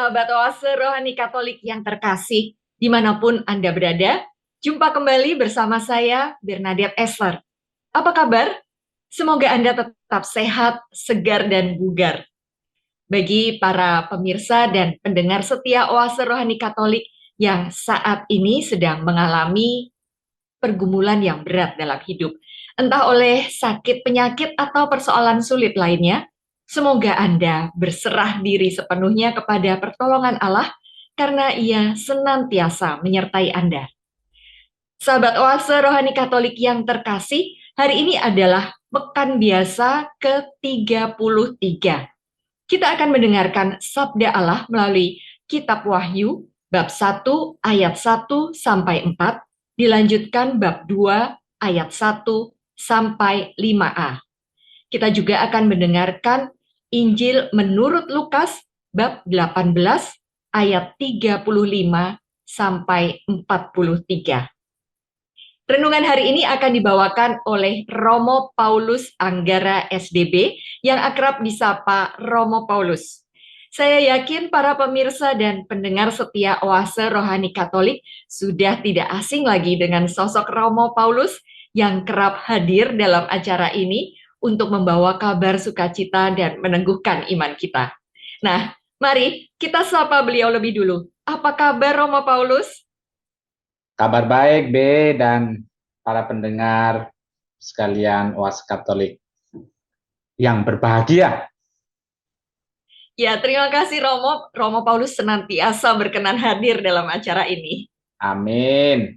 sahabat Oase Rohani Katolik yang terkasih, dimanapun Anda berada, jumpa kembali bersama saya, Bernadette Esler. Apa kabar? Semoga Anda tetap sehat, segar, dan bugar. Bagi para pemirsa dan pendengar setia Oase Rohani Katolik yang saat ini sedang mengalami pergumulan yang berat dalam hidup, entah oleh sakit, penyakit, atau persoalan sulit lainnya, semoga Anda berserah diri sepenuhnya kepada pertolongan Allah karena Ia senantiasa menyertai Anda. Sahabat Oase Rohani Katolik yang terkasih, hari ini adalah Pekan Biasa ke-33. Kita akan mendengarkan Sabda Allah melalui Kitab Wahyu, bab 1 ayat 1 sampai 4, dilanjutkan bab 2 ayat 1 sampai 5a. Kita juga akan mendengarkan Injil menurut Lukas bab 18 ayat 35 sampai 43. Renungan hari ini akan dibawakan oleh Romo Paulus Anggara SDB yang akrab disapa Romo Paulus. Saya yakin para pemirsa dan pendengar setia Oase Rohani Katolik sudah tidak asing lagi dengan sosok Romo Paulus yang kerap hadir dalam acara ini untuk membawa kabar sukacita dan meneguhkan iman kita. Nah, mari kita sapa beliau lebih dulu. Apa kabar Romo Paulus? Kabar baik, B, dan para pendengar sekalian Oase Katolik yang berbahagia. Ya, terima kasih Romo. Romo Paulus senantiasa berkenan hadir dalam acara ini. Amin.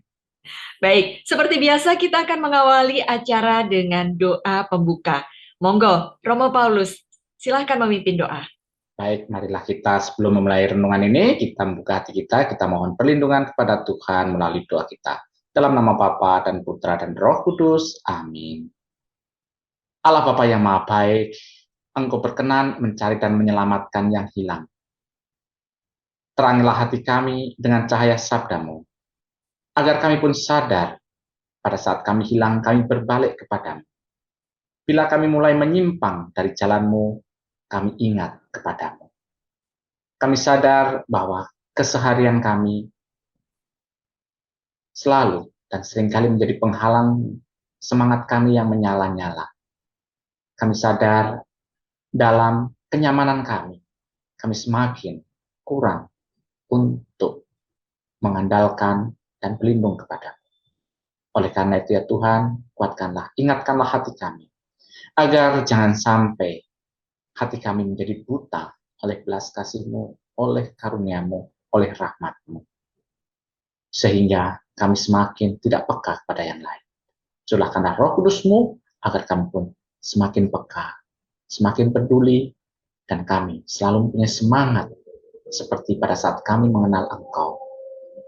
Baik, seperti biasa kita akan mengawali acara dengan doa pembuka. Monggo, Romo Paulus, silahkan memimpin doa. Baik, marilah kita sebelum memulai renungan ini, kita membuka hati kita mohon perlindungan kepada Tuhan melalui doa kita. Dalam nama Bapa dan Putra dan Roh Kudus, amin. Allah Bapa yang Maha Baik, Engkau berkenan mencari dan menyelamatkan yang hilang. Terangilah hati kami dengan cahaya sabda-Mu, agar kami pun sadar pada saat kami hilang, kami berbalik kepadamu. Bila kami mulai menyimpang dari jalan-Mu, kami ingat kepadamu. Kami sadar bahwa keseharian kami selalu dan seringkali menjadi penghalang semangat kami yang menyala-nyala. Kami sadar dalam kenyamanan kami semakin kurang untuk mengandalkan dan berlindung kepadamu. Oleh karena itu ya Tuhan, kuatkanlah, ingatkanlah hati kami, agar jangan sampai hati kami menjadi buta oleh belas kasih-Mu, oleh karunia-Mu, oleh rahmat-Mu. Sehingga kami semakin tidak peka pada yang lain. Curahkanlah Roh Kudus-Mu, agar kami pun semakin peka, semakin peduli, dan kami selalu punya semangat, seperti pada saat kami mengenal Engkau.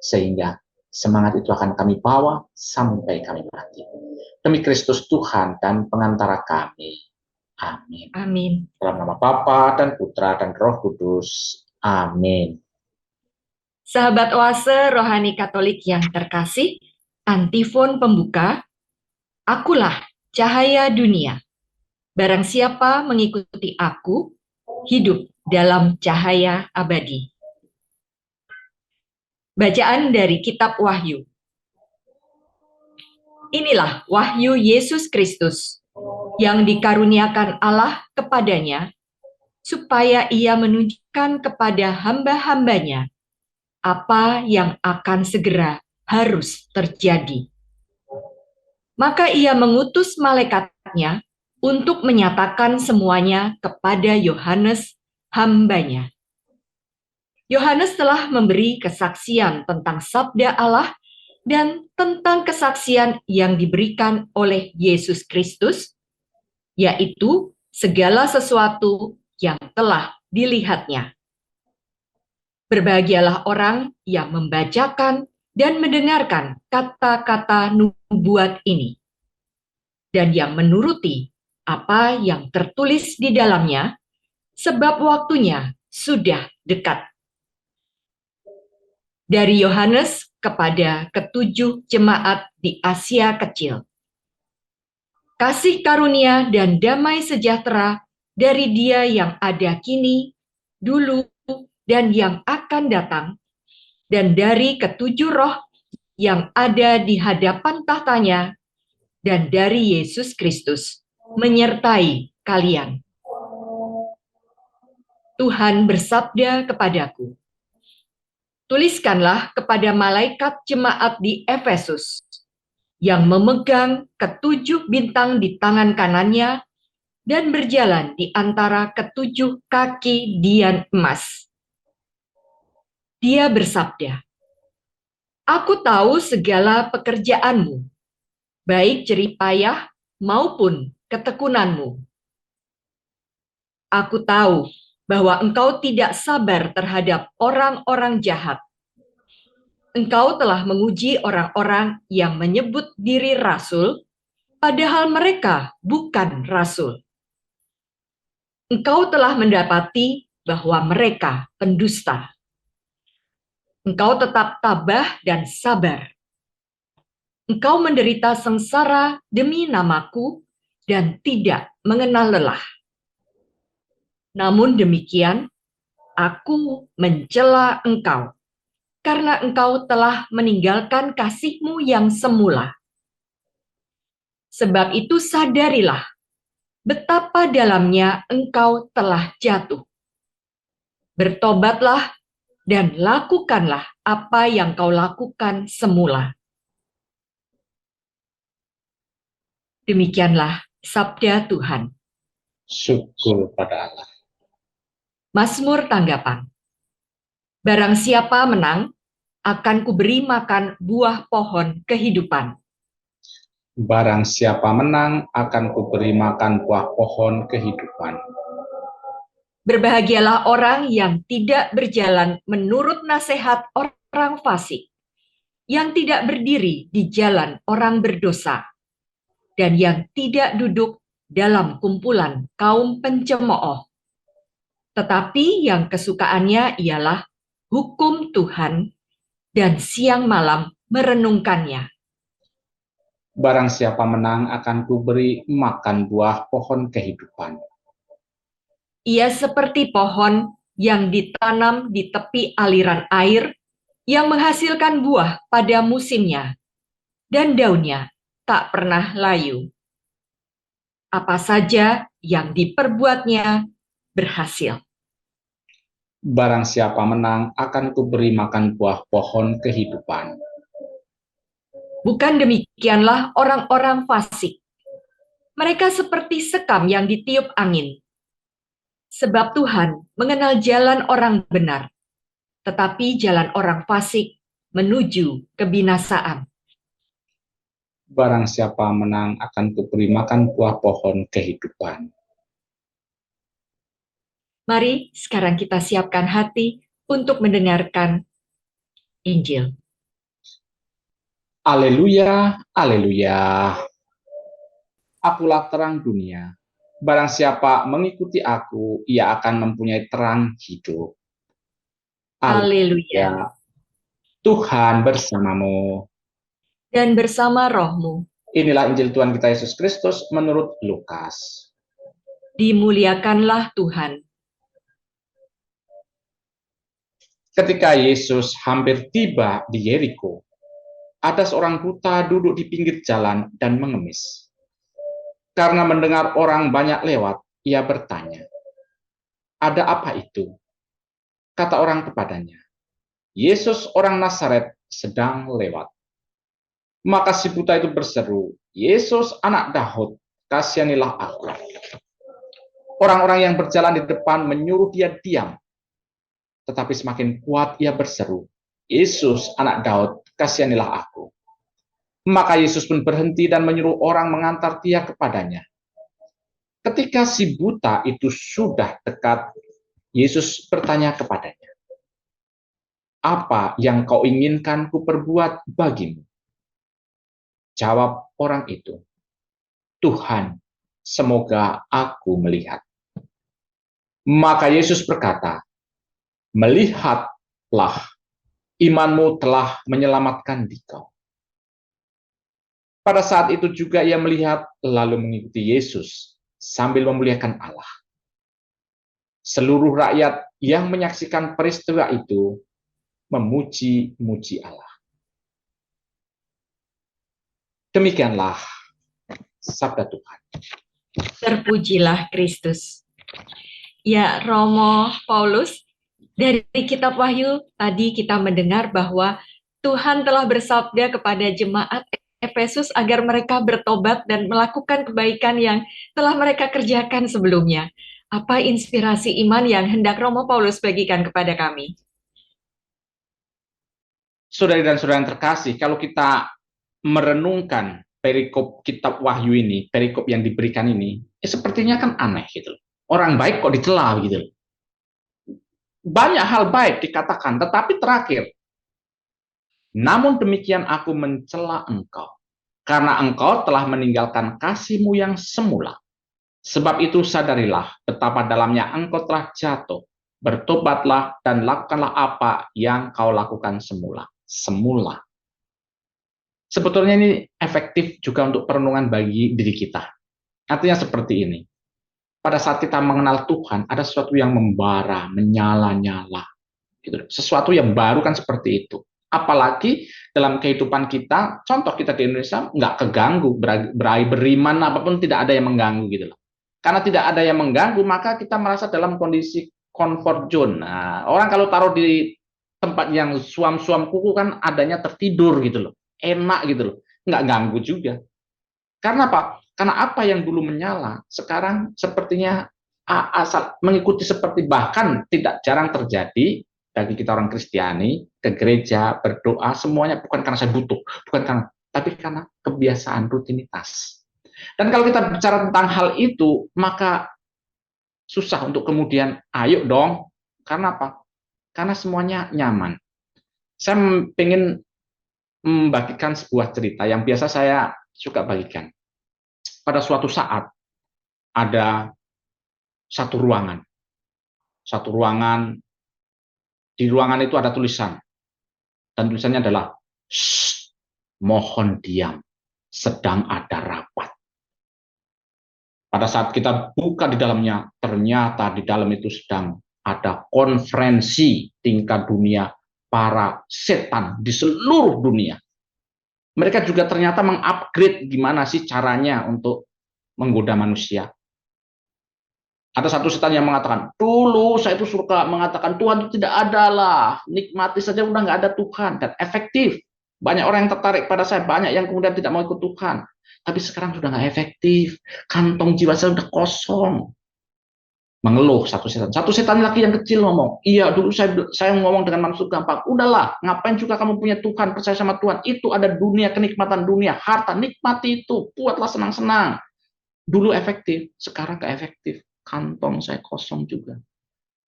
Sehingga semangat itu akan kami bawa sampai kami mati. Demi Kristus Tuhan dan pengantara kami. Amin. Amin. Dalam nama Bapa dan Putra dan Roh Kudus. Amin. Sahabat Oase Rohani Katolik yang terkasih, antifon pembuka, Akulah cahaya dunia. Barang siapa mengikuti aku, hidup dalam cahaya abadi. Bacaan dari Kitab Wahyu. Inilah wahyu Yesus Kristus yang dikaruniakan Allah kepadanya, supaya ia menunjukkan kepada hamba-hambanya apa yang akan segera harus terjadi. Maka ia mengutus malaikatnya untuk menyatakan semuanya kepada Yohanes, hambanya. Yohanes telah memberi kesaksian tentang sabda Allah dan tentang kesaksian yang diberikan oleh Yesus Kristus, yaitu segala sesuatu yang telah dilihatnya. Berbahagialah orang yang membacakan dan mendengarkan kata-kata nubuat ini, dan yang menuruti apa yang tertulis di dalamnya, sebab waktunya sudah dekat. Dari Yohanes kepada ketujuh jemaat di Asia Kecil. Kasih karunia dan damai sejahtera dari Dia yang ada kini, dulu, dan yang akan datang, dan dari ketujuh roh yang ada di hadapan tahtanya, dan dari Yesus Kristus menyertai kalian. Tuhan bersabda kepadaku, tuliskanlah kepada malaikat jemaat di Efesus yang memegang ketujuh bintang di tangan kanannya dan berjalan di antara ketujuh kaki dian emas. Dia bersabda, aku tahu segala pekerjaanmu, baik jerih payah maupun ketekunanmu. Aku tahu bahwa engkau tidak sabar terhadap orang-orang jahat. Engkau telah menguji orang-orang yang menyebut diri rasul, padahal mereka bukan rasul. Engkau telah mendapati bahwa mereka pendusta. Engkau tetap tabah dan sabar. Engkau menderita sengsara demi namaku dan tidak mengenal lelah. Namun demikian, aku mencela engkau, karena engkau telah meninggalkan kasihmu yang semula. Sebab itu sadarilah, betapa dalamnya engkau telah jatuh. Bertobatlah dan lakukanlah apa yang kau lakukan semula. Demikianlah sabda Tuhan. Syukur pada Allah. Mazmur tanggapan. Barang siapa menang, akan kuberi makan buah pohon kehidupan. Barang siapa menang, akan kuberi makan buah pohon kehidupan. Berbahagialah orang yang tidak berjalan menurut nasihat orang fasik, yang tidak berdiri di jalan orang berdosa, dan yang tidak duduk dalam kumpulan kaum pencemooh. Tetapi yang kesukaannya ialah hukum Tuhan, dan siang malam merenungkannya. Barang siapa menang, akan kuberi makan buah pohon kehidupan. Ia seperti pohon yang ditanam di tepi aliran air, yang menghasilkan buah pada musimnya, dan daunnya tak pernah layu. Apa saja yang diperbuatnya berhasil. Barang siapa menang, akan kuberi makan buah pohon kehidupan. Bukan demikianlah orang-orang fasik. Mereka seperti sekam yang ditiup angin. Sebab Tuhan mengenal jalan orang benar, tetapi jalan orang fasik menuju kebinasaan. Barang siapa menang, akan kuberi makan buah pohon kehidupan. Mari sekarang kita siapkan hati untuk mendengarkan Injil. Haleluya, haleluya. Akulah terang dunia. Barang siapa mengikuti aku, ia akan mempunyai terang hidup. Haleluya. Tuhan bersamamu. Dan bersama rohmu. Inilah Injil Tuhan kita Yesus Kristus menurut Lukas. Dimuliakanlah Tuhan. Ketika Yesus hampir tiba di Yeriko, ada seorang buta duduk di pinggir jalan dan mengemis. Karena mendengar orang banyak lewat, ia bertanya, "Ada apa itu?" Kata orang kepadanya, "Yesus orang Nazaret sedang lewat." Maka si buta itu berseru, "Yesus anak Daud, kasihanilah aku." Orang-orang yang berjalan di depan menyuruh dia diam. Tetapi semakin kuat ia berseru, "Yesus anak Daud, kasihanilah aku." Maka Yesus pun berhenti dan menyuruh orang mengantar dia kepadanya. Ketika si buta itu sudah dekat, Yesus bertanya kepadanya, "Apa yang kau inginkan kuperbuat bagimu?" Jawab orang itu, "Tuhan, semoga aku melihat." Maka Yesus berkata, "Melihatlah, imanmu telah menyelamatkan dikau." Pada saat itu juga ia melihat lalu mengikuti Yesus sambil memuliakan Allah. Seluruh rakyat yang menyaksikan peristiwa itu memuji-muji Allah. Demikianlah sabda Tuhan. Terpujilah Kristus. Ya, Romo Paulus, dari kitab Wahyu tadi kita mendengar bahwa Tuhan telah bersabda kepada jemaat Efesus agar mereka bertobat dan melakukan kebaikan yang telah mereka kerjakan sebelumnya. Apa inspirasi iman yang hendak Romo Paulus bagikan kepada kami? Saudari dan saudara yang terkasih, kalau kita merenungkan perikop kitab Wahyu ini, perikop yang diberikan ini, sepertinya kan aneh gitu. Orang baik kok dicela gitu. Banyak hal baik dikatakan, tetapi terakhir, namun demikian aku mencela engkau, karena engkau telah meninggalkan kasihmu yang semula. Sebab itu sadarilah betapa dalamnya engkau telah jatuh. Bertobatlah dan lakukanlah apa yang kau lakukan semula. Semula. Sebetulnya ini efektif juga untuk perenungan bagi diri kita. Artinya seperti ini. Pada saat kita mengenal Tuhan, ada sesuatu yang membara, menyala-nyala. Gitu. Sesuatu yang baru kan seperti itu. Apalagi dalam kehidupan kita, contoh kita di Indonesia, nggak keganggu, beriman apapun tidak ada yang mengganggu gitu loh. Karena tidak ada yang mengganggu, maka kita merasa dalam kondisi comfort zone. Nah, orang kalau taruh di tempat yang suam-suam kuku kan adanya tertidur gitu loh. Enak gitu loh. Nggak ganggu juga. Karena apa? Karena apa yang dulu menyala, sekarang sepertinya asal mengikuti seperti bahkan tidak jarang terjadi bagi kita orang Kristiani, ke gereja, berdoa, semuanya bukan karena saya butuh, bukan karena, tapi karena kebiasaan rutinitas. Dan kalau kita bicara tentang hal itu, maka susah untuk kemudian, ayo dong. Karena apa? Karena semuanya nyaman. Saya ingin membagikan sebuah cerita yang biasa saya suka bagikan. Pada suatu saat, ada satu ruangan. Satu ruangan, di ruangan itu ada tulisan. Dan tulisannya adalah, mohon diam, sedang ada rapat. Pada saat kita buka di dalamnya, ternyata di dalam itu sedang ada konferensi tingkat dunia para setan di seluruh dunia. Mereka juga ternyata mengupgrade gimana sih caranya untuk menggoda manusia. Ada satu setan yang mengatakan, dulu saya itu suka mengatakan Tuhan itu tidak ada lah, nikmati saja udah nggak ada Tuhan, dan efektif. Banyak orang yang tertarik pada saya, banyak yang kemudian tidak mau ikut Tuhan. Tapi sekarang sudah nggak efektif, kantong jiwa saya sudah kosong. Mengeluh satu setan. Satu setan lagi yang kecil ngomong, iya dulu saya ngomong dengan maksud gampang, udahlah, ngapain juga kamu punya Tuhan, percaya sama Tuhan, itu ada dunia, kenikmatan dunia, harta, nikmati itu, buatlah senang-senang. Dulu efektif, sekarang nggak efektif, kantong saya kosong juga.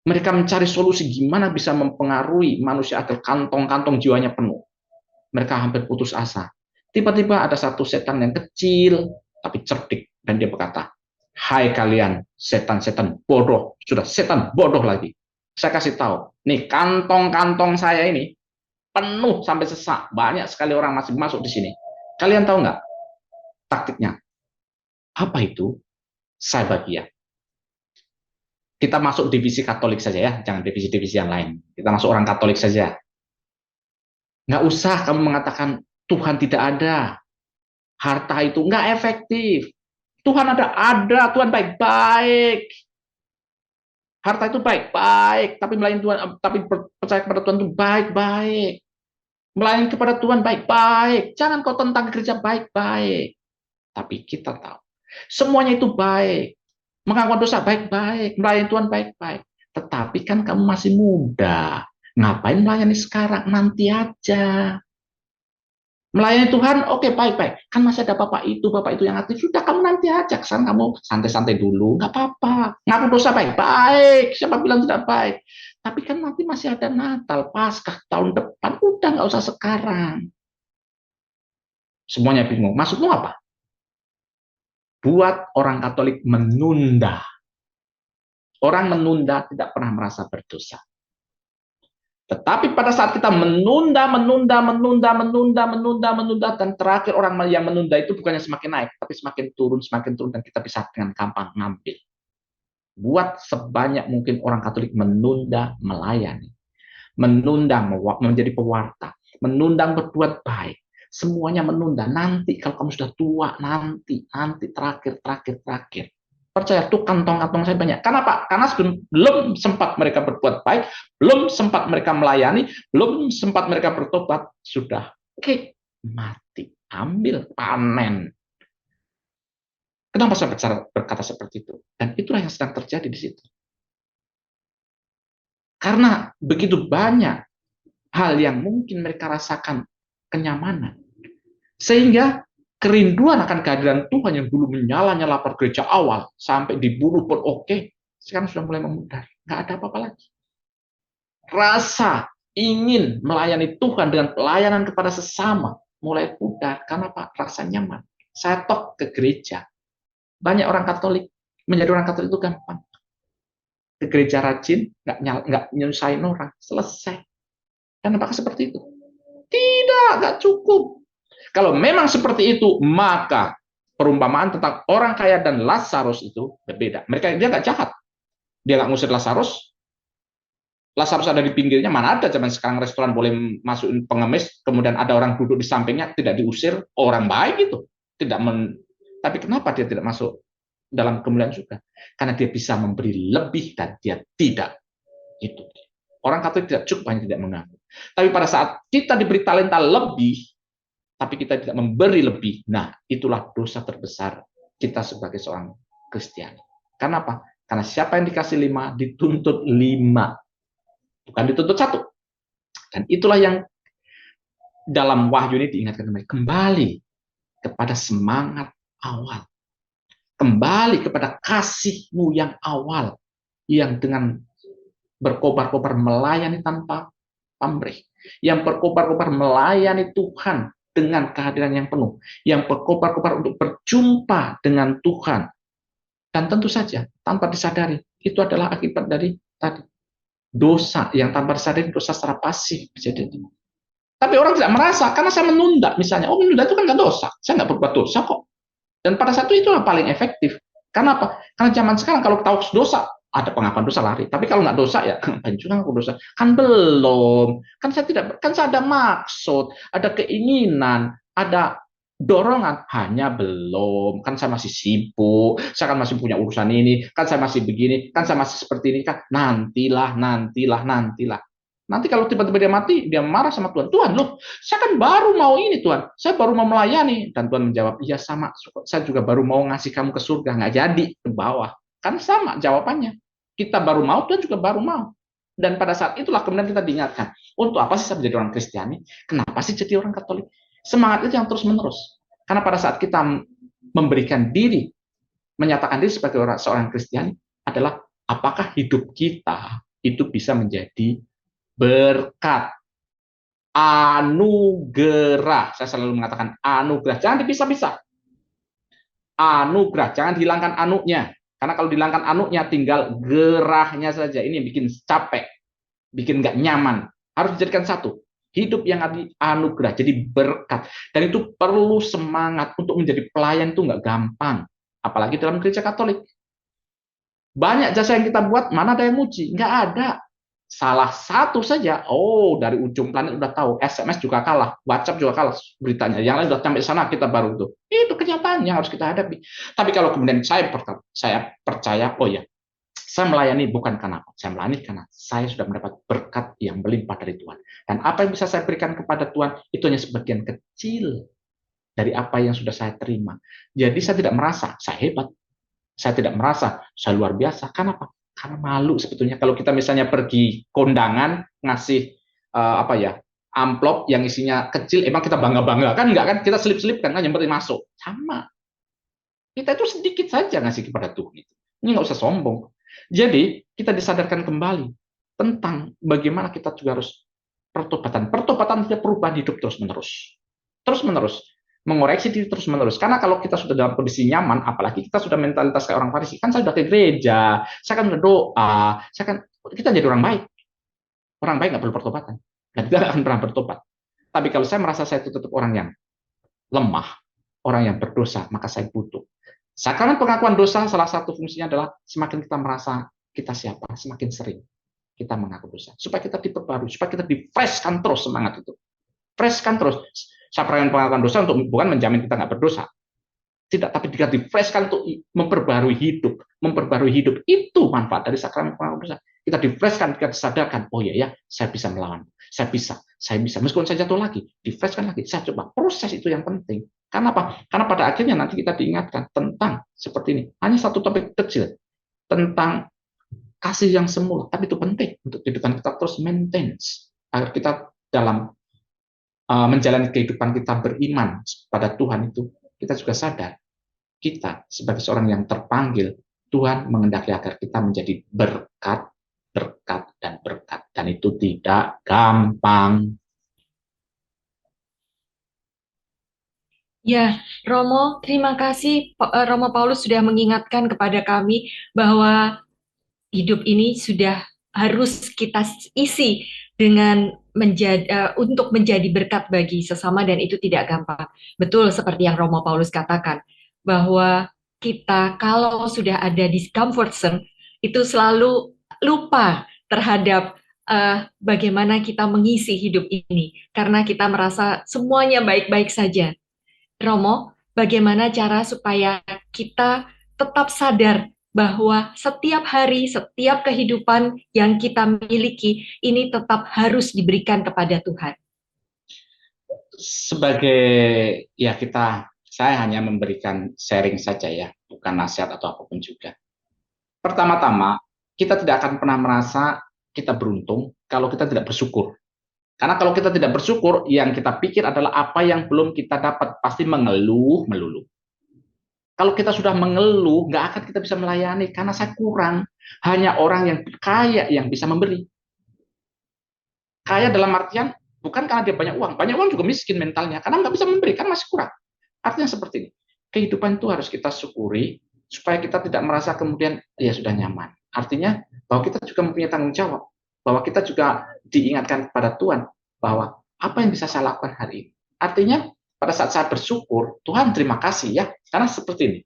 Mereka mencari solusi gimana bisa mempengaruhi manusia agar kantong-kantong jiwanya penuh. Mereka hampir putus asa. Tiba-tiba ada satu setan yang kecil, tapi cerdik. Dan dia berkata, hai kalian setan-setan bodoh. Sudah setan bodoh lagi. Saya kasih tahu, nih kantong-kantong saya ini penuh sampai sesak. Banyak sekali orang masih masuk di sini. Kalian tahu nggak taktiknya? Apa itu? Saya bagi ya. Kita masuk divisi Katolik saja ya, jangan divisi-divisi yang lain. Kita masuk orang Katolik saja. Nggak usah kamu mengatakan Tuhan tidak ada, harta itu nggak efektif. Tuhan ada, Tuhan baik-baik. Harta itu baik-baik, tapi melayani Tuhan, tapi percaya kepada Tuhan itu baik-baik. Melayani kepada Tuhan baik-baik. Jangan kau tentang gereja baik-baik. Tapi kita tahu, semuanya itu baik. Mengakuan dosa baik-baik, melayani Tuhan baik-baik. Tetapi kan kamu masih muda. Ngapain melayani sekarang? Nanti aja. Melayani Tuhan, oke, baik-baik. Kan masih ada bapak itu yang aktif. Sudah, kamu nanti aja. Kesan kamu santai-santai dulu. Nggak apa-apa. Ngaku dosa baik-baik. Siapa bilang tidak baik? Tapi kan nanti masih ada Natal, Paskah, tahun depan. Udah, nggak usah sekarang. Semuanya bingung. Maksudmu apa? Buat orang Katolik menunda. Orang menunda tidak pernah merasa berdosa. Tetapi pada saat kita menunda, dan terakhir orang yang menunda itu bukannya semakin naik, tapi semakin turun, dan kita bisa dengan gampang ngambil. buat sebanyak mungkin orang Katolik menunda melayani, menunda menjadi pewarta, menunda berbuat baik. Semuanya menunda. Nanti kalau kamu sudah tua, nanti terakhir. Percaya tuh kantong-kantong saya banyak. Kenapa? Karena belum sempat mereka berbuat baik, belum sempat mereka melayani, belum sempat mereka bertobat, sudah mati, ambil panen. Kenapa saya berkata seperti itu? Dan itulah yang sedang terjadi di situ. Karena begitu banyak hal yang mungkin mereka rasakan kenyamanan. Sehingga kerinduan akan kehadiran Tuhan yang dulu menyala-nyala pada gereja awal, sampai dibunuh pun oke, sekarang sudah mulai memudar. Nggak ada apa-apa lagi. Rasa ingin melayani Tuhan dengan pelayanan kepada sesama mulai pudar. Karena apa? Rasa nyaman. Saya tok ke gereja. Banyak orang Katolik, menjadi orang Katolik itu gampang. Ke gereja rajin, nggak nyusahin orang, selesai. Dan apakah seperti itu? Tidak, nggak cukup. Kalau memang seperti itu, maka perumpamaan tentang orang kaya dan Lazarus itu berbeda. Dia nggak jahat. Dia nggak ngusir Lazarus. Lazarus ada di pinggirnya, mana ada zaman sekarang restoran boleh masukin pengemis, kemudian ada orang duduk di sampingnya, tidak diusir, orang baik itu. Tapi kenapa dia tidak masuk dalam kemuliaan juga? Karena dia bisa memberi lebih dan dia tidak. Itu. Orang Katolik tidak cukup hanya tidak mengaku. Tapi pada saat kita diberi talenta lebih, tapi kita tidak memberi lebih, nah itulah dosa terbesar kita sebagai seorang Kristiani. Karena apa? Karena siapa yang dikasih 5, dituntut 5. Bukan dituntut 1. Dan itulah yang dalam Wahyu ini diingatkan kembali kepada semangat awal. Kembali kepada kasih-Mu yang awal, yang dengan berkobar-kobar melayani tanpa pamrih, yang berkobar-kobar melayani Tuhan dengan kehadiran yang penuh, yang berkobar-kobar untuk berjumpa dengan Tuhan. Dan tentu saja, tanpa disadari, itu adalah akibat dari tadi. Dosa yang tanpa disadari, dosa secara pasif. Tapi orang tidak merasa, karena saya menunda misalnya. Oh, menunda itu kan nggak dosa. Saya nggak berbuat dosa kok. Dan pada saat itu yang paling efektif. Karena apa? Karena zaman sekarang kalau tahu dosa, ada pengakuan dosa lari. Tapi kalau nggak dosa ya, ngapain juga aku dosa? Kan belum. Kan saya ada maksud, ada keinginan, ada dorongan. Hanya belum. Kan saya masih sibuk, saya kan masih punya urusan ini, kan saya masih begini, kan saya masih seperti ini. Kan nantilah. Nanti kalau tiba-tiba dia mati, dia marah sama Tuhan. Tuhan, loh, saya kan baru mau ini, Tuhan. Saya baru mau melayani. Dan Tuhan menjawab, iya sama, saya juga baru mau ngasih kamu ke surga. Nggak jadi, ke bawah. Kan sama jawabannya. Kita baru mau, Tuhan juga baru mau. Dan pada saat itulah kemudian kita diingatkan, untuk apa sih saya menjadi orang Kristiani? Kenapa sih jadi orang Katolik? Semangat itu yang terus-menerus. Karena pada saat kita memberikan diri, menyatakan diri sebagai seorang Kristiani, adalah apakah hidup kita itu bisa menjadi berkat, anugerah. Saya selalu mengatakan anugerah, jangan dipisah-pisah. Anugerah, jangan hilangkan anunya. Karena kalau dihilangkan anunya, tinggal gerahnya saja. Ini yang bikin capek, bikin nggak nyaman. Harus dijadikan satu. Hidup yang anugerah, jadi berkat. Dan itu perlu semangat untuk menjadi pelayan itu nggak gampang. Apalagi dalam gereja Katolik. Banyak jasa yang kita buat, mana ada yang muji? Nggak ada. Salah satu saja, dari ujung planet udah tahu, SMS juga kalah, WhatsApp juga kalah beritanya, yang lain udah sampai sana kita baru tuh. Itu kenyataan yang harus kita hadapi. Tapi kalau kemudian saya percaya, saya melayani bukan karena apa, saya melayani karena saya sudah mendapat berkat yang melimpah dari Tuhan. Dan apa yang bisa saya berikan kepada Tuhan, itu hanya sebagian kecil dari apa yang sudah saya terima. Jadi saya tidak merasa saya hebat, saya tidak merasa saya luar biasa. Kenapa? Karena malu sebetulnya kalau kita misalnya pergi kondangan ngasih amplop yang isinya kecil, emang kita bangga kan? Enggak kan? Kita selip-selipkan kan yang penting masuk. Sama. Kita itu sedikit saja ngasih kepada Tuhan. Ini nggak usah sombong. Jadi kita disadarkan kembali tentang bagaimana kita juga harus pertobatan. Pertobatan itu perubahan hidup terus-menerus. Terus-menerus. Mengoreksi diri terus-menerus. Karena kalau kita sudah dalam kondisi nyaman, apalagi kita sudah mentalitas kayak orang Farisi, kan saya sudah ke gereja, saya kan berdoa, kita jadi orang baik. Orang baik nggak perlu pertobatan. Dan kita akan pernah bertobat. Tapi kalau saya merasa saya itu tetap orang yang lemah, orang yang berdosa, maka saya butuh. Sakramen pengakuan dosa salah satu fungsinya adalah semakin kita merasa kita siapa, semakin sering kita mengaku dosa. Supaya kita diperbarui, supaya kita di-freshkan terus semangat itu. Freshkan terus. Sakramen pengakuan dosa untuk bukan menjamin kita nggak berdosa. Tidak, tapi jika di-freshkan untuk memperbarui hidup. Memperbarui hidup. Itu manfaat dari sakramen pengakuan dosa. Kita di-freshkan, kita disadarkan, oh iya ya, saya bisa melawan. Saya bisa. Meskipun saya jatuh lagi, di-freshkan lagi. Saya coba. Proses itu yang penting. Karena apa? Karena pada akhirnya nanti kita diingatkan tentang seperti ini. Hanya satu topik kecil. Tentang kasih yang semula. Tapi itu penting untuk kehidupan kita terus maintain. Agar kita dalam menjalani kehidupan kita beriman pada Tuhan itu, kita juga sadar, kita sebagai seorang yang terpanggil, Tuhan menghendaki agar kita menjadi berkat, berkat, dan berkat. Dan itu tidak gampang. Ya, Romo, terima kasih. Romo Paulus sudah mengingatkan kepada kami bahwa hidup ini sudah harus kita isi dengan untuk menjadi berkat bagi sesama, dan itu tidak gampang. Betul seperti yang Romo Paulus katakan, bahwa kita kalau sudah ada di comfort zone itu selalu lupa terhadap bagaimana kita mengisi hidup ini karena kita merasa semuanya baik-baik saja. Romo, bagaimana cara supaya kita tetap sadar bahwa setiap hari, setiap kehidupan yang kita miliki ini tetap harus diberikan kepada Tuhan? Sebagai ya saya hanya memberikan sharing saja ya, bukan nasihat atau apapun juga. Pertama-tama, kita tidak akan pernah merasa kita beruntung kalau kita tidak bersyukur. Karena kalau kita tidak bersyukur, yang kita pikir adalah apa yang belum kita dapat, pasti mengeluh melulu. Kalau kita sudah mengeluh, nggak akan kita bisa melayani, karena saya kurang. Hanya orang yang kaya yang bisa memberi. Kaya dalam artian, bukan karena dia banyak uang juga miskin mentalnya, karena nggak bisa memberi, karena masih kurang. Artinya seperti ini, kehidupan itu harus kita syukuri, supaya kita tidak merasa kemudian, ya sudah nyaman. Artinya, bahwa kita juga mempunyai tanggung jawab, bahwa kita juga diingatkan kepada Tuhan, bahwa apa yang bisa saya lakukan hari ini. Artinya, pada saat saya bersyukur, Tuhan terima kasih ya, karena seperti ini.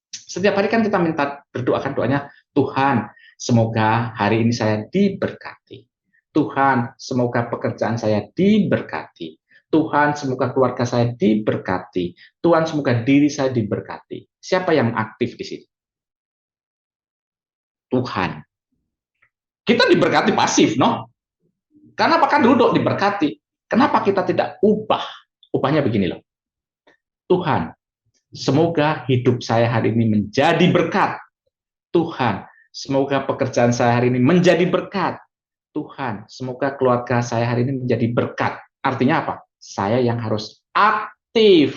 Setiap hari kan kita minta berdoakan doanya, Tuhan, semoga hari ini saya diberkati. Tuhan, semoga pekerjaan saya diberkati. Tuhan, semoga keluarga saya diberkati. Tuhan, semoga diri saya diberkati. Siapa yang aktif di sini? Tuhan. Kita diberkati pasif, no? Karena apakah duduk diberkati? Kenapa kita tidak ubah? Ubahnya begini loh. Tuhan, semoga hidup saya hari ini menjadi berkat. Tuhan, semoga pekerjaan saya hari ini menjadi berkat. Tuhan, semoga keluarga saya hari ini menjadi berkat. Artinya apa? Saya yang harus aktif.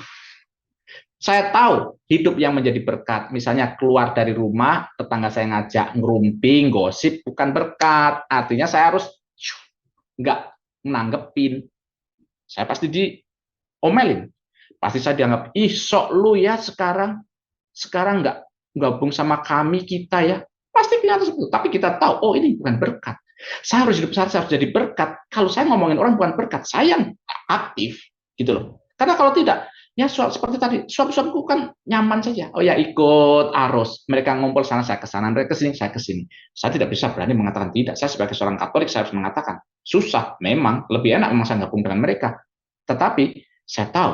Saya tahu hidup yang menjadi berkat. Misalnya keluar dari rumah, tetangga saya ngajak ngerumping, gosip, bukan berkat. Artinya saya harus nggak nanggepin. Saya pasti diomelin. Pasti saya dianggap, ih sok lu ya sekarang nggak gabung sama kami kita ya. Pasti kelihatan seperti itu. Tapi kita tahu, oh ini bukan berkat. Saya harus hidup, saya harus jadi berkat. Kalau saya ngomongin orang bukan berkat, saya yang aktif gitu loh. Karena kalau tidak, ya seperti tadi, suami-suamiku kan nyaman saja. Oh ya ikut arus. Mereka ngumpul sana, saya ke sana. Mereka kesini, saya ke sini. Saya tidak bisa berani mengatakan tidak. Saya sebagai seorang Katolik, saya harus mengatakan susah. Memang lebih enak memang saya gabung dengan mereka. Tetapi saya tahu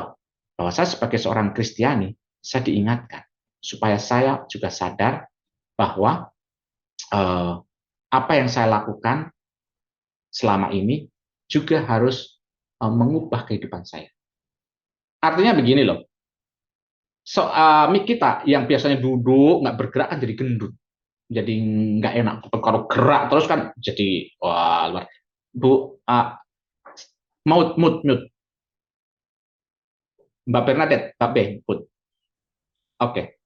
bahwa saya sebagai seorang Kristiani, saya diingatkan supaya saya juga sadar bahwa apa yang saya lakukan selama ini juga harus mengubah kehidupan saya. Artinya begini loh, kita yang biasanya duduk nggak bergerak kan jadi gendut, jadi nggak enak. Kalau gerak terus kan jadi wah luar. Bu, mute, Mbak Bernadette, Mbak B, put. Oke.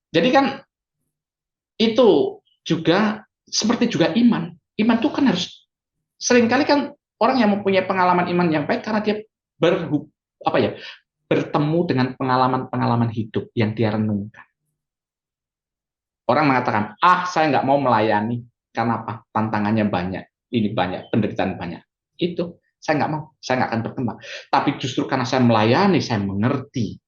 Jadi kan itu juga seperti juga iman. Iman itu kan harus seringkali kan orang yang mempunyai pengalaman iman yang baik karena dia bertemu dengan pengalaman-pengalaman hidup yang dia renungkan. Orang mengatakan, saya nggak mau melayani karena apa? Tantangannya banyak, ini banyak, penderitaan banyak. Itu saya nggak mau, saya nggak akan berkembang. Tapi justru karena saya melayani, saya mengerti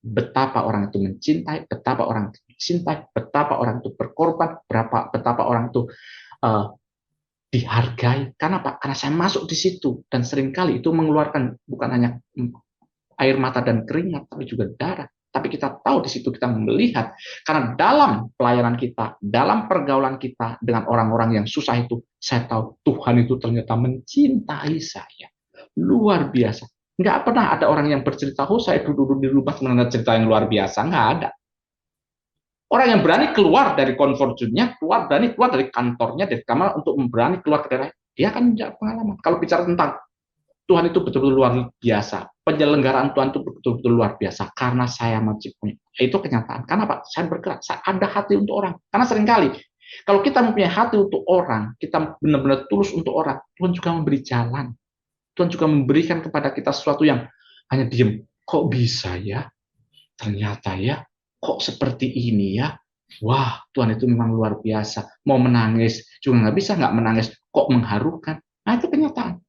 betapa orang itu mencintai, betapa orang itu dicintai, betapa orang itu berkorban, betapa orang itu uh, dihargai. Karena apa? Karena saya masuk di situ dan seringkali itu mengeluarkan bukan hanya air mata dan keringat, tapi juga darah. Tapi kita tahu di situ kita melihat, karena dalam pelayanan kita, dalam pergaulan kita dengan orang-orang yang susah itu, saya tahu Tuhan itu ternyata mencintai saya. Luar biasa. Nggak pernah ada orang yang bercerita, oh saya duduk di rumah mendengar cerita yang luar biasa. Nggak ada. Orang yang berani keluar dari comfort zone-nya, berani keluar dari kantornya, dari kamar untuk berani keluar ke daerah, dia akan menjadi pengalaman. Kalau bicara tentang Tuhan itu betul-betul luar biasa. Penyelenggaraan Tuhan itu betul-betul luar biasa. Karena saya menciptakannya. Itu kenyataan. Karena apa? Saya bergerak. Saya ada hati untuk orang. Karena seringkali, kalau kita mempunyai hati untuk orang, kita benar-benar tulus untuk orang, Tuhan juga memberi jalan. Tuhan juga memberikan kepada kita sesuatu yang hanya diem. Kok bisa ya? Ternyata ya, kok seperti ini ya? Wah, Tuhan itu memang luar biasa. Mau menangis, juga nggak bisa nggak menangis. Kok mengharukan? Nah, itu kenyataan.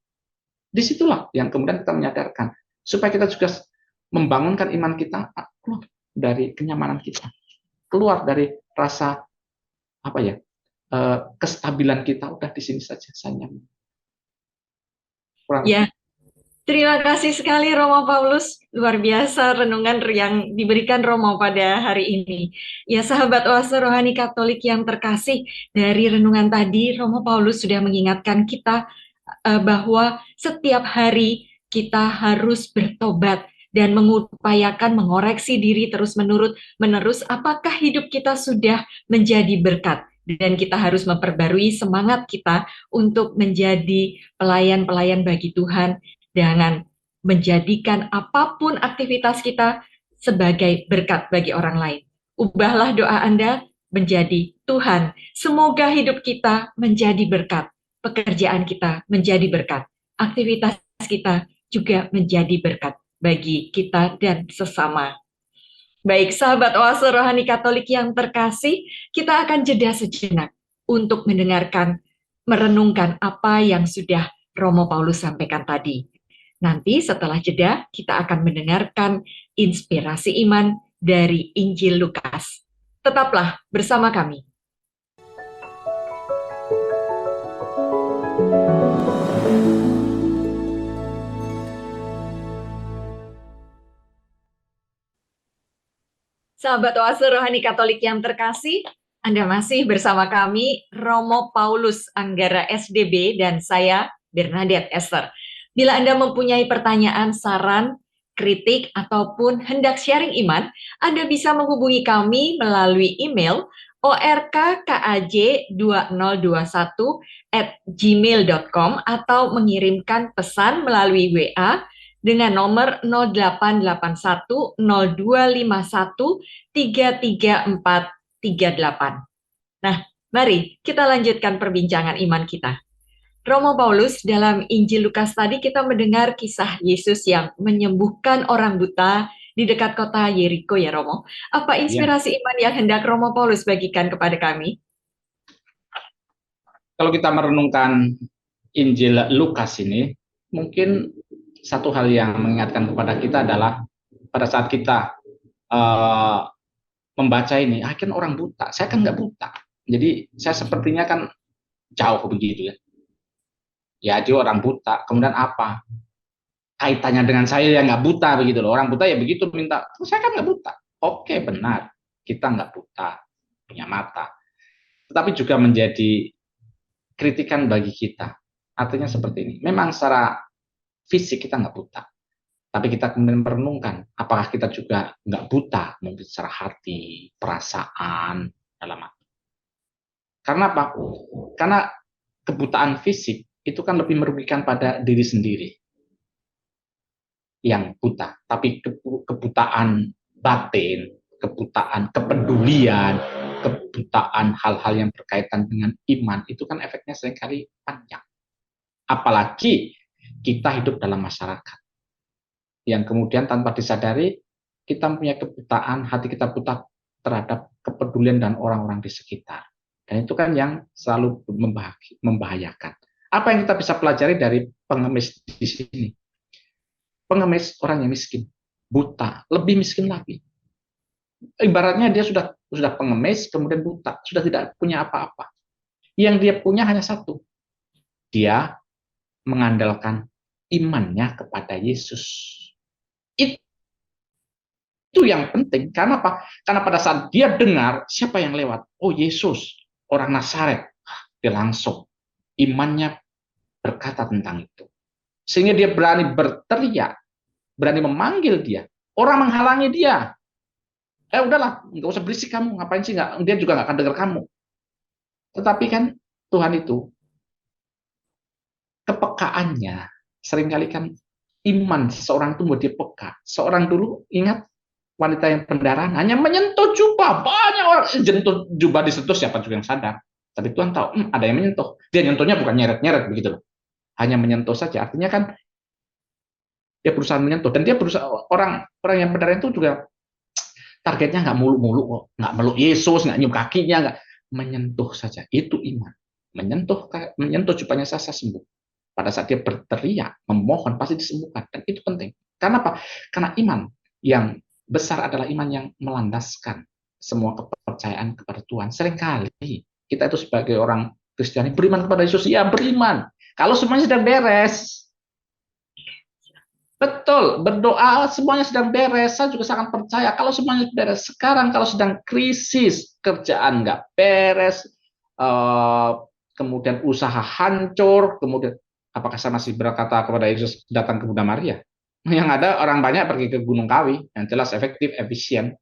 Disitulah yang kemudian kita menyadarkan supaya kita juga membangunkan iman kita keluar dari kenyamanan kita, keluar dari rasa apa ya kestabilan kita. Udah di sini saja saya nyaman. Ya, terima kasih sekali Romo Paulus, luar biasa renungan yang diberikan Romo pada hari ini. Ya sahabat Oase Rohani Katolik yang terkasih, dari renungan tadi Romo Paulus sudah mengingatkan kita bahwa setiap hari kita harus bertobat dan mengupayakan mengoreksi diri terus-menerus apakah hidup kita sudah menjadi berkat. Dan kita harus memperbarui semangat kita untuk menjadi pelayan-pelayan bagi Tuhan dengan menjadikan apapun aktivitas kita sebagai berkat bagi orang lain. Ubahlah doa Anda menjadi Tuhan. Semoga hidup kita menjadi berkat. Pekerjaan kita menjadi berkat. Aktivitas kita juga menjadi berkat bagi kita dan sesama. Baik, sahabat Oase Rohani Katolik yang terkasih, kita akan jeda sejenak untuk mendengarkan, merenungkan apa yang sudah Romo Paulus sampaikan tadi. Nanti setelah jeda, kita akan mendengarkan inspirasi iman dari Injil Lukas. Tetaplah bersama kami. Sahabat Oase Rohani Katolik yang terkasih, Anda masih bersama kami, Romo Paulus Anggara SDB, dan saya, Bernadette Esther. Bila Anda mempunyai pertanyaan, saran, kritik, ataupun hendak sharing iman, Anda bisa menghubungi kami melalui email orkkaj2021@gmail.com atau mengirimkan pesan melalui WA dengan nomor 0881 0251 33438. Nah, mari kita lanjutkan perbincangan iman kita. Romo Paulus, dalam Injil Lukas tadi kita mendengar kisah Yesus yang menyembuhkan orang buta di dekat kota Yeriko ya Romo. Apa inspirasi iman yang hendak Romo Paulus bagikan kepada kami? Kalau kita merenungkan Injil Lukas ini, mungkin satu hal yang mengingatkan kepada kita adalah pada saat kita membaca ini, kan orang buta, saya kan nggak buta, jadi saya sepertinya kan jauh begitu ya. Ya dia orang buta, kemudian apa kaitannya dengan saya yang nggak buta begitu loh. Orang buta ya begitu minta, saya kan nggak buta. Oke benar, kita nggak buta, punya mata, tetapi juga menjadi kritikan bagi kita. Artinya seperti ini, memang secara fisik kita nggak buta, tapi kita kemudian merenungkan, apakah kita juga nggak buta, mungkin secara hati, perasaan, dalam hati. Karena apa? Karena kebutaan fisik itu kan lebih merugikan pada diri sendiri yang buta, tapi kebutaan batin, kebutaan kepedulian, kebutaan hal-hal yang berkaitan dengan iman, itu kan efeknya seringkali panjang. Apalagi kita hidup dalam masyarakat yang kemudian tanpa disadari kita punya kebutaan, hati kita buta terhadap kepedulian dan orang-orang di sekitar. Dan itu kan yang selalu membahayakan. Apa yang kita bisa pelajari dari pengemis di sini? Pengemis orang yang miskin, buta, lebih miskin lagi. Ibaratnya dia sudah pengemis, kemudian buta, sudah tidak punya apa-apa. Yang dia punya hanya satu, dia mengandalkan imannya kepada Yesus. Itu yang penting. Karena apa? Karena pada saat dia dengar siapa yang lewat, oh Yesus, orang Nazaret, dia langsung imannya berkata tentang itu. Sehingga dia berani berteriak, berani memanggil dia. Orang menghalangi dia. Udahlah, nggak usah berisik kamu, ngapain sih? Nggak, dia juga nggak akan dengar kamu. Tetapi kan Tuhan itu, kepekaannya, seringkali kan iman seseorang itu mau dia peka. Seorang dulu, ingat wanita yang pendarahan, hanya menyentuh jubah. Banyak orang jentuh jubah disentuh, siapa juga yang sadar. Tapi Tuhan tahu, ada yang menyentuh. Dia nyentuhnya bukan nyeret-nyeret begitu loh. Hanya menyentuh saja. Artinya kan dia berusaha menyentuh, dan dia berusaha, orang yang pendarahan itu juga targetnya nggak muluk-muluk kok, nggak meluk Yesus, nggak nyium kakinya, nggak, menyentuh saja. Itu iman. Menyentuh jubahnya saja sembuh. Pada saat dia berteriak, memohon, pasti disembuhkan. Dan itu penting. Karena apa? Karena iman yang besar adalah iman yang melandaskan semua kepercayaan kepada Tuhan. Seringkali kita itu sebagai orang Kristiani beriman kepada Yesus, ya beriman. Kalau semuanya sedang beres, betul, berdoa semuanya sedang beres, saya juga sangat percaya kalau semuanya beres. Sekarang kalau sedang krisis, kerjaan nggak beres, kemudian usaha hancur, kemudian apakah saya masih berkata kepada Yesus datang ke Bunda Maria? Yang ada orang banyak pergi ke Gunung Kawi, yang jelas efektif, efisien.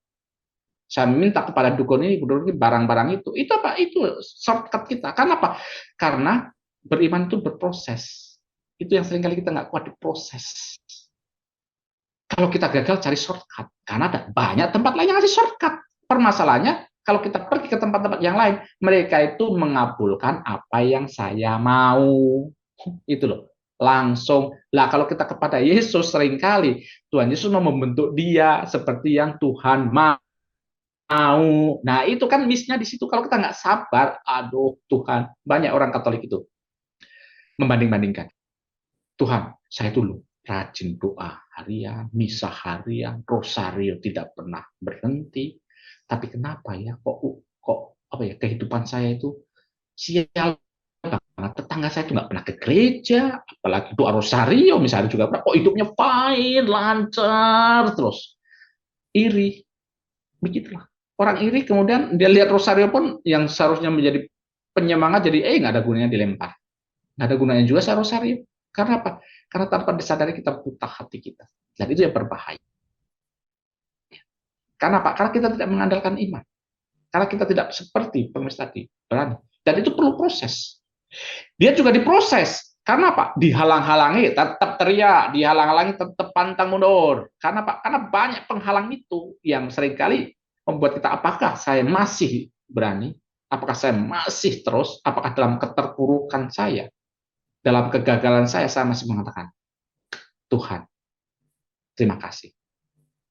Saya minta kepada dukun ini barang-barang itu apa? Itu shortcut kita. Karena apa? Karena beriman itu berproses. Itu yang seringkali kita nggak kuat diproses. Kalau kita gagal cari shortcut, karena ada banyak tempat lain yang ngasih shortcut. Permasalahannya, kalau kita pergi ke tempat-tempat yang lain, mereka itu mengabulkan apa yang saya mau. Itu loh. Langsung. Lah kalau kita kepada Yesus seringkali, Tuhan Yesus mau membentuk dia seperti yang Tuhan mau. Nah itu kan miss-nya di situ. Kalau kita nggak sabar, aduh Tuhan. Banyak orang Katolik itu membanding-bandingkan. Tuhan, saya dulu rajin doa harian, misa harian, rosario tidak pernah berhenti. Tapi kenapa ya kok apa ya kehidupan saya itu sial banget. Tetangga saya itu nggak pernah ke gereja, apalagi doa rosario misalnya juga pernah. Kok hidupnya fine, lancar terus. Iri, begitulah. Orang iri kemudian dia lihat rosario pun yang seharusnya menjadi penyemangat jadi nggak ada gunanya dilempar. Nggak ada gunanya juga saya rosario. Karena apa? Karena tanpa disadari kita buta hati kita. Dan itu yang berbahaya. Karena apa? Karena kita tidak mengandalkan iman. Karena kita tidak seperti pengemis tadi, berani. Dan itu perlu proses. Dia juga diproses. Karena apa? Dihalang-halangi, tetap teriak, dihalang-halangi, tetap pantang mundur. Karena apa? Karena banyak penghalang itu yang seringkali membuat kita, apakah saya masih berani? Apakah saya masih terus? Apakah dalam keterpurukan saya? Dalam kegagalan saya masih mengatakan, Tuhan, terima kasih.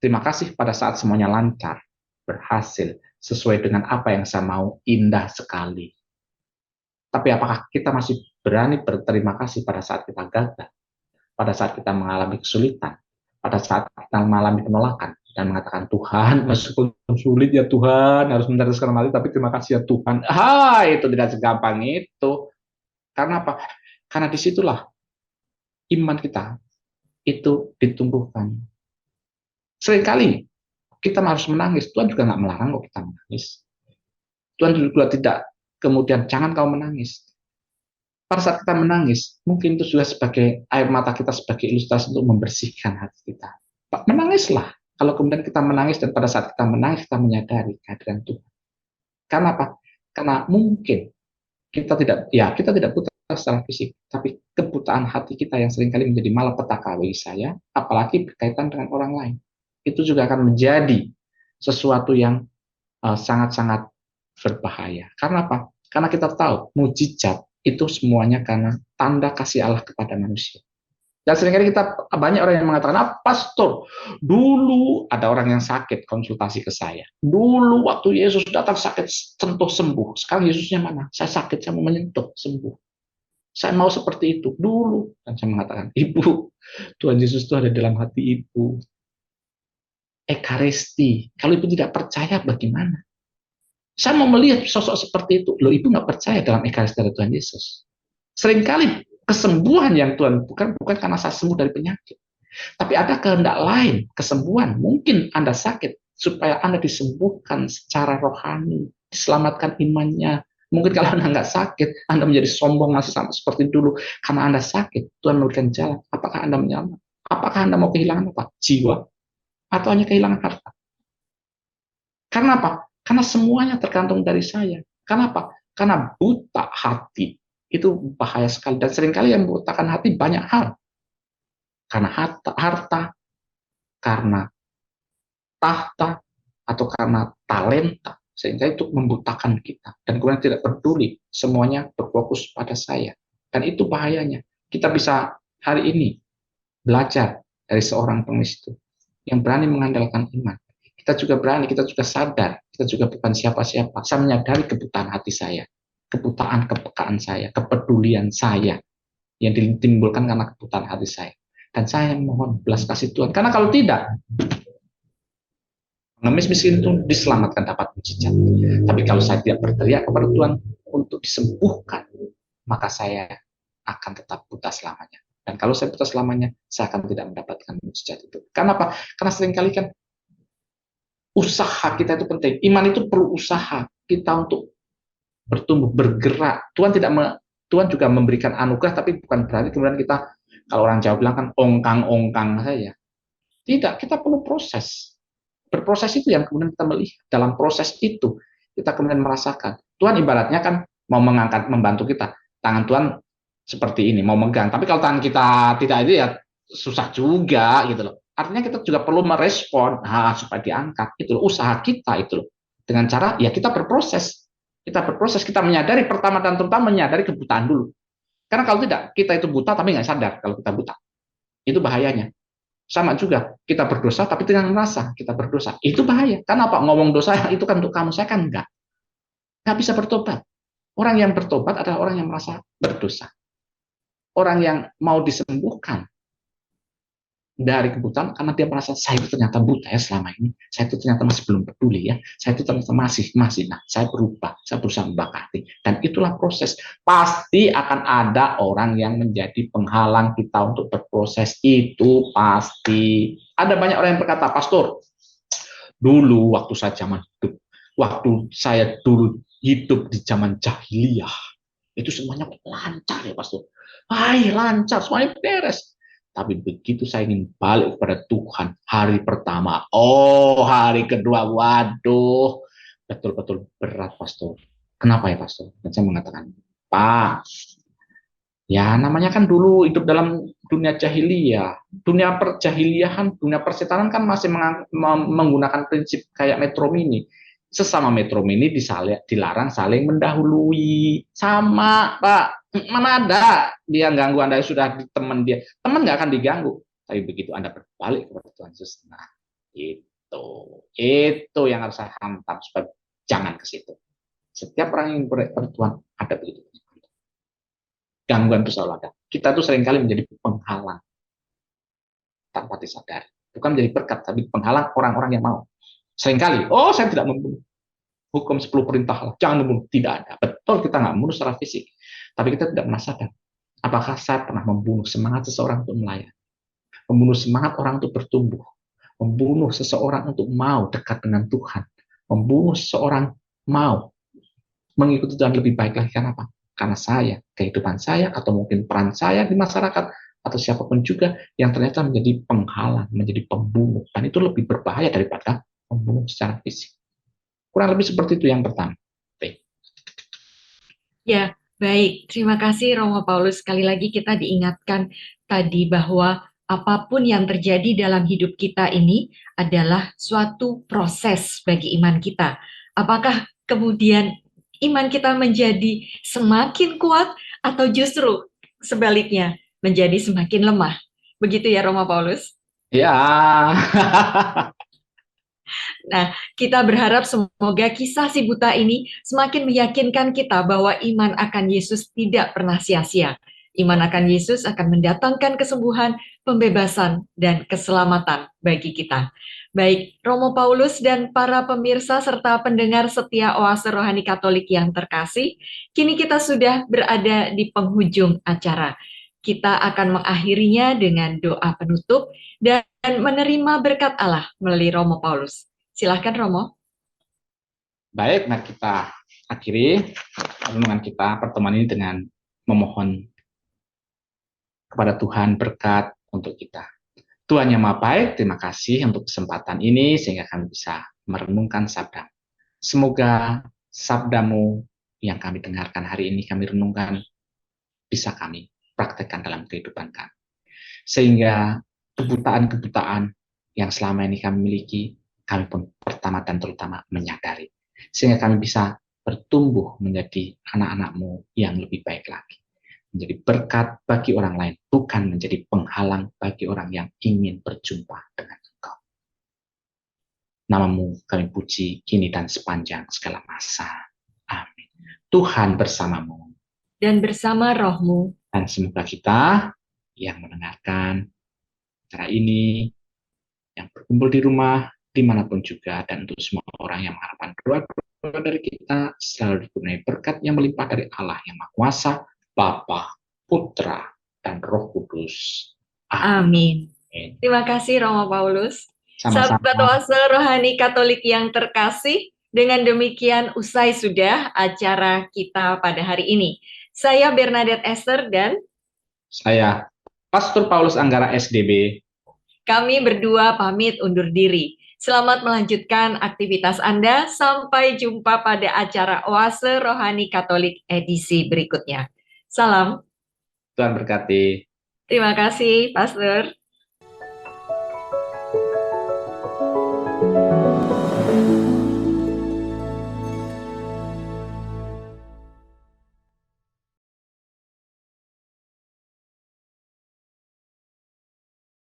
Terima kasih pada saat semuanya lancar, berhasil, sesuai dengan apa yang saya mau, indah sekali. Tapi apakah kita masih berani berterima kasih pada saat kita gagal, pada saat kita mengalami kesulitan, pada saat kita mengalami penolakan, dan mengatakan, Tuhan, meskipun sulit ya Tuhan, harus meneruskan kembali, tapi terima kasih ya Tuhan. Itu tidak segampang itu. Karena apa? Karena disitulah iman kita itu ditumbuhkan. Seringkali kita harus menangis. Tuhan juga nggak melarang kok kita menangis. Tuhan juga tidak kemudian jangan kau menangis. Pada saat kita menangis, mungkin itu juga sebagai air mata kita sebagai ilustrasi untuk membersihkan hati kita. Menangislah. Kalau kemudian kita menangis dan pada saat kita menangis kita menyadari kehadiran Tuhan. Karena apa? Karena mungkin kita tidak buta secara fisik, tapi kebutaan hati kita yang seringkali menjadi malapetaka bagi saya, apalagi berkaitan dengan orang lain. Itu juga akan menjadi sesuatu yang sangat-sangat berbahaya. Karena apa? Karena kita tahu mujizat itu semuanya karena tanda kasih Allah kepada manusia. Dan seringkali banyak orang yang mengatakan, pastor, dulu ada orang yang sakit konsultasi ke saya. Dulu waktu Yesus datang sakit sentuh sembuh. Sekarang Yesusnya mana? Saya sakit, saya mau menyentuh sembuh. Saya mau seperti itu dulu. Dan saya mengatakan, Ibu, Tuhan Yesus itu ada dalam hati Ibu. Ekaristi. Kalau ibu tidak percaya bagaimana? Saya mau melihat sosok seperti itu. Loh, ibu nggak percaya dalam Ekaristi dari Tuhan Yesus. Seringkali kesembuhan yang Tuhan bukan karena saya sembuh dari penyakit. Tapi ada kehendak lain, kesembuhan. Mungkin Anda sakit, supaya Anda disembuhkan secara rohani, diselamatkan imannya. Mungkin kalau Anda nggak sakit, Anda menjadi sombong masih sama seperti dulu. Karena Anda sakit, Tuhan memberikan jalan. Apakah Anda menyelamat? Apakah Anda mau kehilangan apa? Jiwa? Atau hanya kehilangan harta? Karena apa? Karena semuanya tergantung dari saya. Kenapa? Karena buta hati itu bahaya sekali. Dan seringkali yang membutakan hati banyak hal. Karena harta, karena tahta, atau karena talenta. Sehingga itu membutakan kita. Dan kemudian tidak peduli. Semuanya berfokus pada saya. Dan itu bahayanya. Kita bisa hari ini belajar dari seorang pengemis itu yang berani mengandalkan iman. Kita juga berani, kita juga sadar, kita juga bukan siapa-siapa. Saya menyadari kebutaan hati saya, kebutaan kepekaan saya, kepedulian saya yang ditimbulkan karena kebutaan hati saya. Dan saya mohon belas kasih Tuhan. Karena kalau tidak, pengemis miskin itu diselamatkan dapat mujizat. Tapi kalau saya tidak berteriak kepada Tuhan untuk disembuhkan, maka saya akan tetap buta selamanya. Dan kalau saya buta selamanya, saya akan tidak mendapatkan mujizat itu. Karena apa? Karena seringkali kan usaha kita itu penting. Iman itu perlu usaha kita untuk bertumbuh, bergerak. Tuhan juga memberikan anugerah, tapi bukan berarti kemudian kita, kalau orang Jawa bilang kan ongkang-ongkang saja. Tidak, kita perlu proses. Berproses itu yang kemudian kita melihat. Dalam proses itu, kita kemudian merasakan. Tuhan ibaratnya kan mau mengangkat, membantu kita. Tangan Tuhan seperti ini, mau megang. Tapi kalau tangan kita tidak itu ya susah juga gitu loh. Artinya kita juga perlu merespon supaya diangkat. Itu loh, usaha kita itu loh. Dengan cara ya kita berproses. Kita menyadari pertama dan terutama menyadari kebutaan dulu. Karena kalau tidak, kita itu buta tapi nggak sadar kalau kita buta. Itu bahayanya. Sama juga, kita berdosa tapi dengan merasa kita berdosa. Itu bahaya. Karena apa? Ngomong dosa itu kan untuk kamu, saya kan enggak. Nggak bisa bertobat. Orang yang bertobat adalah orang yang merasa berdosa. Orang yang mau disembuhkan dari kebutaan karena dia merasa saya itu ternyata buta ya selama ini, saya itu ternyata masih belum peduli ya, saya itu ternyata masih nah saya berubah, saya berusaha membakati, dan itulah proses. Pasti akan ada orang yang menjadi penghalang kita untuk berproses, itu pasti. Ada banyak orang yang berkata, pastor, dulu waktu saya dulu hidup di zaman jahiliyah, itu semuanya lancar ya pastor, lancar, semuanya beres. Tapi begitu saya ingin balik kepada Tuhan, hari pertama, hari kedua, waduh, betul-betul berat, pastor. Kenapa ya, pastor? Dan saya mengatakan, Pak, ya namanya kan dulu hidup dalam dunia jahiliyah. Dunia perjahiliyahan, dunia persetanan kan masih menggunakan prinsip kayak metro mini. Sesama metro mini dilarang saling mendahului. Sama, Pak. Mana ada dia ganggu Anda sudah teman dia. Teman nggak akan diganggu. Tapi begitu Anda berbalik kepada Tuhan Yesus, nah itu yang harus saya hantam supaya jangan ke situ. Setiap orang yang bertuan ada begitu. Gangguan itu selalu ada. Kita tuh seringkali menjadi penghalang tanpa disadari. Bukan menjadi berkat, tapi penghalang orang-orang yang mau. Seringkali, saya tidak membunuh. Hukum 10 perintah, jangan membunuh. Tidak ada. Betul, kita nggak membunuh secara fisik. Tapi kita tidak merasakan. Apakah saya pernah membunuh semangat seseorang untuk melayani? Membunuh semangat orang untuk bertumbuh. Membunuh seseorang untuk mau dekat dengan Tuhan. Membunuh seseorang mau mengikuti Tuhan lebih baik lagi. Kenapa? Karena saya, kehidupan saya, atau mungkin peran saya di masyarakat, atau siapapun juga yang ternyata menjadi penghalang, menjadi pembunuh. Dan itu lebih berbahaya daripada membunuh secara fisik. Kurang lebih seperti itu yang pertama. Ya, baik. Terima kasih Romo Paulus. Sekali lagi kita diingatkan tadi bahwa apapun yang terjadi dalam hidup kita ini adalah suatu proses bagi iman kita. Apakah kemudian iman kita menjadi semakin kuat atau justru sebaliknya menjadi semakin lemah? Begitu ya Romo Paulus? Ya. Nah, kita berharap semoga kisah si buta ini semakin meyakinkan kita bahwa iman akan Yesus tidak pernah sia-sia. Imanakan Yesus akan mendatangkan kesembuhan, pembebasan, dan keselamatan bagi kita. Baik, Romo Paulus dan para pemirsa serta pendengar setia Oase Rohani Katolik yang terkasih, kini kita sudah berada di penghujung acara. Kita akan mengakhirinya dengan doa penutup dan menerima berkat Allah melalui Romo Paulus. Silahkan Romo. Baik, mari kita akhiri renungan kita pertemuan ini dengan memohon kepada Tuhan berkat untuk kita. Tuhan yang Maha Baik, terima kasih untuk kesempatan ini sehingga kami bisa merenungkan sabda. Semoga sabdamu yang kami dengarkan hari ini, kami renungkan, bisa kami praktekkan dalam kehidupan kami. Sehingga kebutaan-kebutaan yang selama ini kami miliki, kami pun pertama dan terutama menyadari. Sehingga kami bisa bertumbuh menjadi anak-anak-Mu yang lebih baik lagi. Menjadi berkat bagi orang lain, bukan menjadi penghalang bagi orang yang ingin berjumpa dengan Engkau. Namamu kami puji kini dan sepanjang segala masa. Amin. Tuhan bersamamu. Dan bersama rohmu. Dan semoga kita yang mendengarkan acara ini, yang berkumpul di rumah, dimanapun juga, dan untuk semua orang yang mengharapkan doa dari kita, selalu dikurniai berkat yang melimpah dari Allah yang Maha Kuasa, Bapa, Putra, dan Roh Kudus. Amin. Terima kasih Romo Paulus. Sama-sama. Sahabat Oase Rohani Katolik yang terkasih, dengan demikian usai sudah acara kita pada hari ini. Saya Bernadette Esther dan saya Pastor Paulus Anggara SDB. Kami berdua pamit undur diri. Selamat melanjutkan aktivitas Anda. Sampai jumpa pada acara Oase Rohani Katolik edisi berikutnya. Salam. Tuhan berkati. Terima kasih, Pastor.